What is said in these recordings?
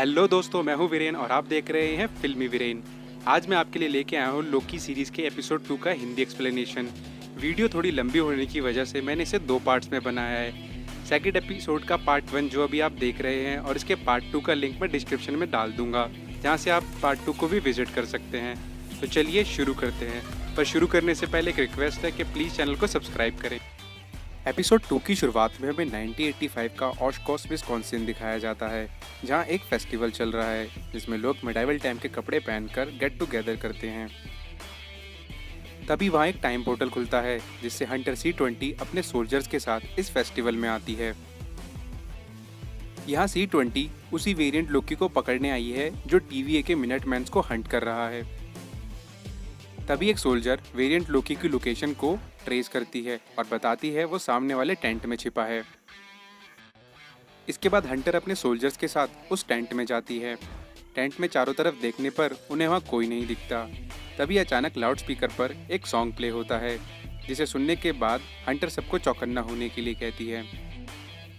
Hello दोस्तों, मैं हूं वीरेन और आप देख रहे हैं फिल्मी वीरेन। आज मैं आपके लिए लेके आया हूं लोकी सीरीज़ के एपिसोड 2 का हिंदी एक्सप्लेनेशन। वीडियो थोड़ी लंबी होने की वजह से मैंने इसे 2 पार्ट्स में बनाया है। सेकंड एपिसोड का पार्ट 1 जो अभी आप देख रहे हैं और इसके पार्ट 2 का लिंक मैं डिस्क्रिप्शन में डाल दूंगा, जहां से आप पार्ट 2 को भी विजिट कर सकते हैं। तो चलिए शुरू करते हैं। पर शुरू करने से पहले एक रिक्वेस्ट है कि प्लीज़ चैनल को सब्सक्राइब करें। एपिसोड 2 की शुरुआत में हमें 1985 का ओशकोश विस्कॉन्सिन दिखाया जाता है, जहां एक फेस्टिवल चल रहा है जिसमें लोग मिडाइवल टाइम के कपड़े पहनकर गेट टुगेदर करते हैं। तभी वहां एक टाइम पोर्टल खुलता है जिससे हंटर C20 अपने सोल्जर्स के साथ इस फेस्टिवल में आती है। यहाँ C20 उसी वेरिएंट लोकी को पकड़ने आई है जो TVA के मिनटमैन्स को हंट कर रहा है। तभी एक सोल्जर वेरिएंट लोकी की लोकेशन को ट्रेस करती है और बताती है वो सामने वाले टेंट में छिपा है। इसके बाद हंटर अपने सोल्जर्स के साथ उस टेंट में जाती है। टेंट में चारों तरफ देखने पर उन्हें वहाँ कोई नहीं दिखता। तभी अचानक लाउड स्पीकर पर एक सॉन्ग प्ले होता है, जिसे सुनने के बाद हंटर सबको चौकन्ना होने के लिए कहती है।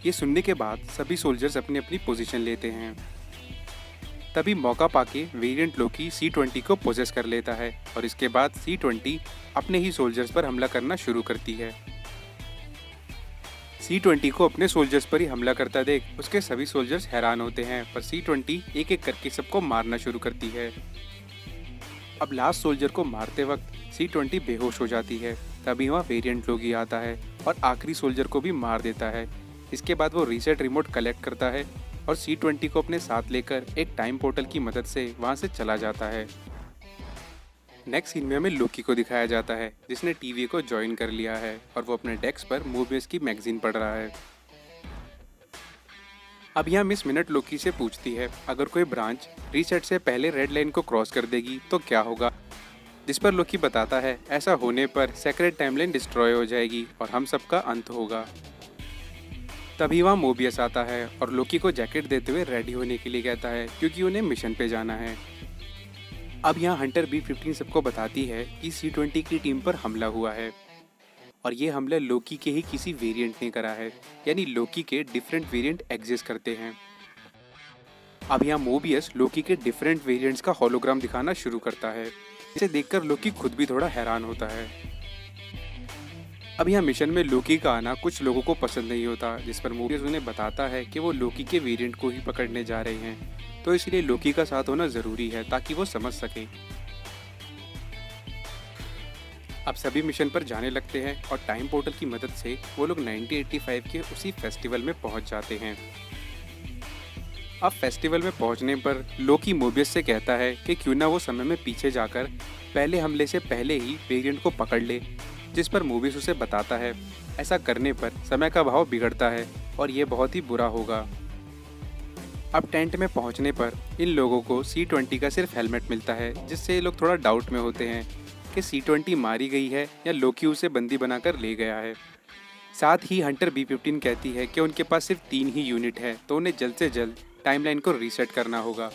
ये सुनने के बाद सभी सोल्जर्स अपनी अपनी पोजीशन लेते हैं। तभी मौका पाके वेरिएंट लोकी C20 को पोजेस कर लेता है और इसके बाद C20 अपने ही सोल्जर्स पर हमला करना शुरू करती है। C20 को अपने सोल्जर्स पर ही हमला करता देख उसके सभी सोल्जर्स हैरान होते हैं, पर C20 एक एक करके सबको मारना शुरू करती है। अब लास्ट सोल्जर को मारते वक्त C20 बेहोश हो जाती है। तभी वहाँ वेरिएंट लोकी आता है और आखिरी सोल्जर को भी मार देता है। इसके बाद वो रीसेट रिमोट कलेक्ट करता है और C20 को अपने साथ लेकर एक टाइम पोर्टल की मदद से वहां से चला जाता है। नेक्स्ट सीन में हमें लोकी को दिखाया जाता है जिसने TVA को ज्वाइन कर लिया है और वो अपने डेस्क पर मोबियस की मैगजीन पढ़ रहा है। अब यहाँ मिस मिनट लोकी से पूछती है अगर कोई ब्रांच रीसेट से पहले रेड लाइन को क्रॉस कर देगी तो क्या होगा, जिस पर लोकी बताता है ऐसा होने पर सेक्रेट टाइमलाइन डिस्ट्रॉय हो जाएगी और हम सबका अंत होगा। तभी वहाँ मोबियस आता है और लोकी को जैकेट देते हुए रेडी होने के लिए कहता है क्योंकि उन्हें मिशन पे जाना है। अब यहाँ हंटर B-15 सबको बताती है कि C20 की टीम पर हमला हुआ है और ये हमला लोकी के ही किसी वेरिएंट ने करा है, यानी लोकी के डिफरेंट वेरिएंट एग्जिस्ट करते हैं। अब यहाँ मोबियस लोकी के डिफरेंट वेरिएंट्स का होलोग्राम दिखाना शुरू करता है। इसे देखकर लोकी खुद भी थोड़ा हैरान होता है। अब यहाँ मिशन में लोकी का आना कुछ लोगों को पसंद नहीं होता, जिस पर मोबियस उन्हें बताता है कि वो लोकी के वेरिएंट को ही पकड़ने जा रहे हैं, तो इसलिए लोकी का साथ होना जरूरी है ताकि वो समझ सके। अब सभी मिशन पर जाने लगते हैं और टाइम पोर्टल की मदद से वो लोग 1985 के उसी फेस्टिवल में पहुंच जाते हैं। अब फेस्टिवल में पहुंचने पर लोकी मोबियस से कहता है कि क्यों ना वो समय में पीछे जाकर पहले हमले से पहले ही वेरिएंट को पकड़ ले, जिस पर मोबियस उसे बताता है ऐसा करने पर समय का भाव बिगड़ता है और ये बहुत ही बुरा होगा। अब टेंट में पहुंचने पर इन लोगों को C20 का सिर्फ हेलमेट मिलता है, जिससे ये लोग थोड़ा डाउट में होते हैं कि C20 मारी गई है या लोकी उसे बंदी बनाकर ले गया है। साथ ही हंटर B-15 कहती है कि उनके पास सिर्फ 3 ही यूनिट है, तो उन्हें जल्द से जल्द टाइमलाइन को रीसेट करना होगा।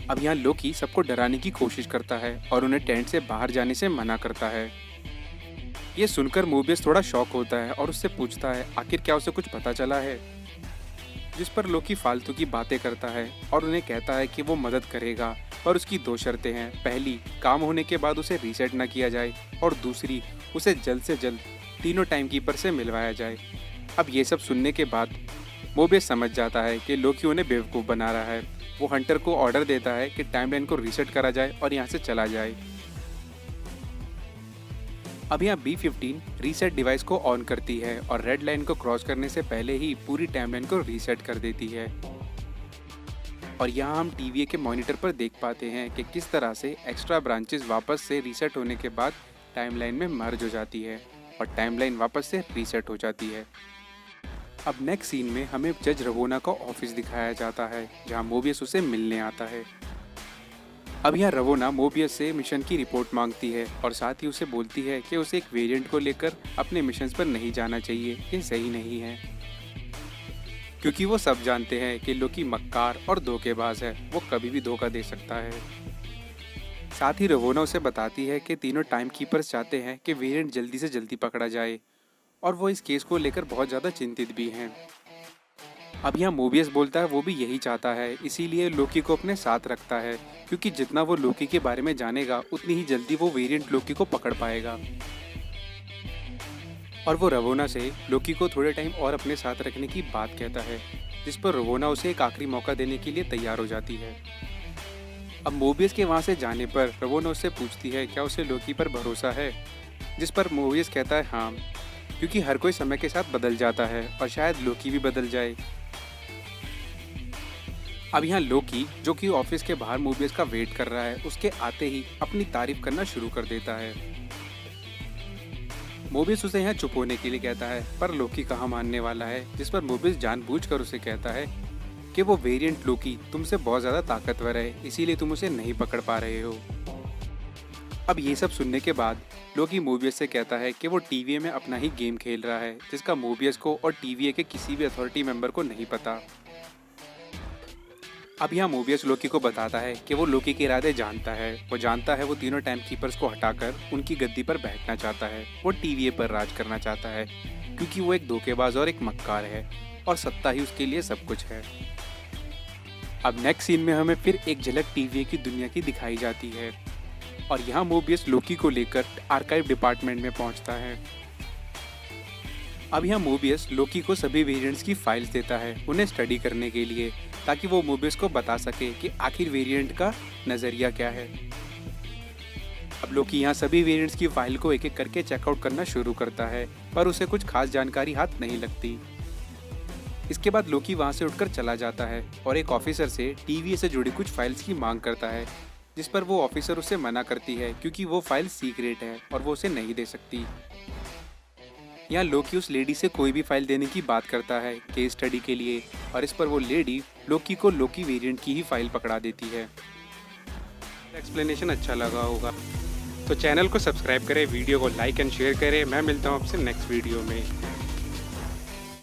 अब यहाँ लोकी सबको डराने की कोशिश करता है और उन्हें टेंट से बाहर जाने से मना करता है। ये सुनकर मोबियस थोड़ा शॉक होता है और उससे पूछता है आखिर क्या उसे कुछ पता चला है, जिस पर लोकी फालतू की बातें करता है और उन्हें कहता है कि वो मदद करेगा और उसकी 2 शर्तें हैं। पहली, काम होने के बाद उसे रीसेट ना किया जाए और दूसरी, उसे जल्द से जल्द तीनों टाइम कीपर से मिलवाया जाए। अब ये सब सुनने के बाद मोबियस समझ जाता है कि लोकी उन्हें बेवकूफ़ बना रहा है। वो हंटर को ऑर्डर देता है कि टाइमलाइन को रीसेट करा जाए और यहाँ से चला जाए। अब यहाँ B-15 रीसेट डिवाइस को ऑन करती है और रेड लाइन को क्रॉस करने से पहले ही पूरी टाइमलाइन को रीसेट कर देती है। और यहाँ हम TVA के मॉनिटर पर देख पाते हैं कि किस तरह से एक्स्ट्रा ब्रांचेस वापस से रीसेट होने के बाद टाइमलाइन में मर्ज हो जाती है और टाइमलाइन वापस से रीसेट हो जाती है। अब नेक्स्ट सीन में हमें जज रवोना का ऑफिस दिखाया जाता है, जहाँ मोबियस उसे मिलने आता है। अब यहाँ रवोना मोबियस से मिशन की रिपोर्ट मांगती है और साथ ही उसे बोलती है कि उसे एक वेरिएंट को लेकर अपने मिशंस पर नहीं जाना चाहिए, ये सही नहीं है, क्योंकि वो सब जानते हैं कि लोकी मक्कार और धोखेबाज है, वो कभी भी धोखा दे सकता है। साथ ही रवोना उसे बताती है कि तीनों टाइम कीपर्स चाहते हैं कि वेरिएंट जल्दी से जल्दी पकड़ा जाए और वो इस केस को लेकर बहुत ज़्यादा चिंतित भी हैं। अब यहाँ मोबियस बोलता है वो भी यही चाहता है, इसीलिए लोकी को अपने साथ रखता है, क्योंकि जितना वो लोकी के बारे में जानेगा उतनी ही जल्दी वो वेरिएंट लोकी को पकड़ पाएगा। और वो रवोना से लोकी को थोड़े टाइम और अपने साथ रखने की बात कहता है, जिस पर रवोना उसे एक आखिरी मौका देने के लिए तैयार हो जाती है। अब मोबियस के वहाँ से जाने पर रवोना उससे पूछती है क्या उसे लोकी पर भरोसा है, जिस पर मोबियस कहता है हाँ, क्योंकि हर कोई समय के साथ बदल जाता है और शायद लोकी भी बदल जाए। अब यहाँ लोकी, जो कि ऑफिस के बाहर मोबियस का वेट कर रहा है, उसके आते ही अपनी तारीफ करना शुरू कर देता है। मोबियस उसे यहाँ चुप होने के लिए कहता है, पर लोकी कहाँ मानने वाला है, जिस पर मोबियस जानबूझकर उसे कहता है कि वो वेरिएंट लोकी तुमसे बहुत ज़्यादा ताकतवर है, इसीलिए तुम उसे नहीं पकड़ पा रहे हो। अब ये सब सुनने के बाद लोकी मोबियस से कहता है कि वो टीवीए में अपना ही गेम खेल रहा है, जिसका मोबियस को और टीवीए के किसी भी अथॉरिटी मेंबर को नहीं पता। अब यहाँ मोबियस लोकी को बताता है कि वो लोकी के इरादे जानता है। वो जानता है वो तीनों टाइम कीपर्स को हटाकर उनकी गद्दी पर बैठना चाहता है। वो टीवीए पर राज करना चाहता है, क्योंकि वो एक धोखेबाज और एक मक्कार है और सत्ता ही उसके लिए सब कुछ है। अब नेक्स्ट सीन में हमें फिर एक झलक टीवीए की दुनिया की दिखाई जाती है और यहाँ मोबियस लोकी को लेकर आर्काइव डिपार्टमेंट में पहुँचता है। अब यहाँ मोबियस लोकी को सभी वेरिएंट्स की फाइल्स देता है उन्हें स्टडी करने के लिए, ताकि वो मोबियस को बता सके कि आखिर वेरिएंट का नज़रिया क्या है। अब लोकी यहाँ सभी वेरिएंट्स की फाइल को एक एक करके चेकआउट करना शुरू करता है, पर उसे कुछ खास जानकारी हाथ नहीं लगती। इसके बाद लोकी वहाँ से उठकर चला जाता है और एक ऑफिसर से टीवीए से जुड़ी कुछ फाइल्स की मांग करता है, जिस पर वो ऑफिसर उसे मना करती है, क्योंकि वो फाइल सीक्रेट है और वो उसे नहीं दे सकती। यहाँ लोकी उस लेडी से कोई भी फाइल देने की बात करता है केस स्टडी के लिए, और इस पर वो लेडी लोकी को लोकी वेरिएंट की ही फाइल पकड़ा देती है। एक्सप्लेनेशन अच्छा लगा होगा तो चैनल को सब्सक्राइब करें, वीडियो को लाइक एंड शेयर करें। मैं मिलता हूँ आपसे नेक्स्ट वीडियो में।